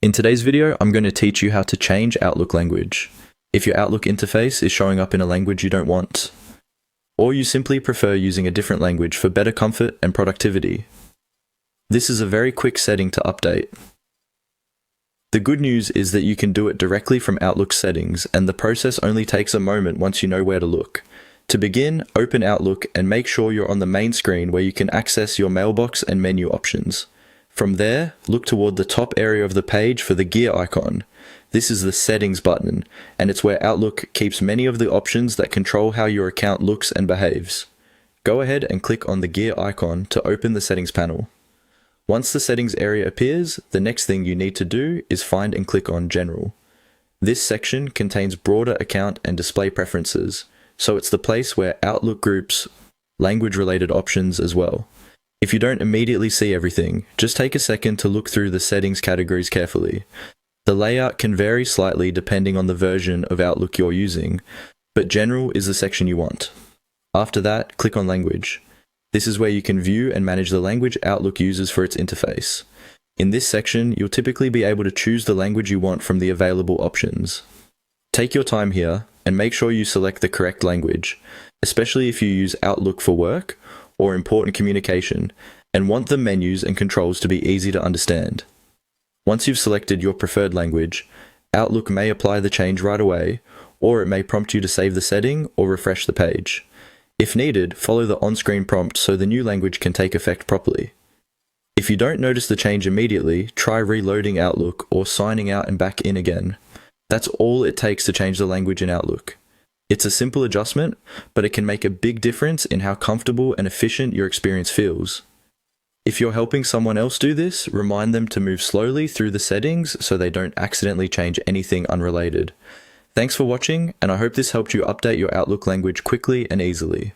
In today's video, I'm going to teach you how to change Outlook language. If your Outlook interface is showing up in a language you don't want, or you simply prefer using a different language for better comfort and productivity. This is a very quick setting to update. The good news is that you can do it directly from Outlook settings, and the process only takes a moment once you know where to look. To begin, open Outlook and make sure you're on the main screen where you can access your mailbox and menu options. From there, look toward the top area of the page for the gear icon. This is the Settings button, and it's where Outlook keeps many of the options that control how your account looks and behaves. Go ahead and click on the gear icon to open the Settings panel. Once the Settings area appears, the next thing you need to do is find and click on General. This section contains broader account and display preferences, so it's the place where Outlook groups language-related options as well. If you don't immediately see everything, just take a second to look through the settings categories carefully. The layout can vary slightly depending on the version of Outlook you're using, but General is the section you want. After that, click on Language. This is where you can view and manage the language Outlook uses for its interface. In this section, you'll typically be able to choose the language you want from the available options. Take your time here and make sure you select the correct language, especially if you use Outlook for work or important communication, and want the menus and controls to be easy to understand. Once you've selected your preferred language, Outlook may apply the change right away, or it may prompt you to save the setting or refresh the page. If needed, follow the on-screen prompt so the new language can take effect properly. If you don't notice the change immediately, try reloading Outlook or signing out and back in again. That's all it takes to change the language in Outlook. It's a simple adjustment, but it can make a big difference in how comfortable and efficient your experience feels. If you're helping someone else do this, remind them to move slowly through the settings so they don't accidentally change anything unrelated. Thanks for watching, and I hope this helped you update your Outlook language quickly and easily.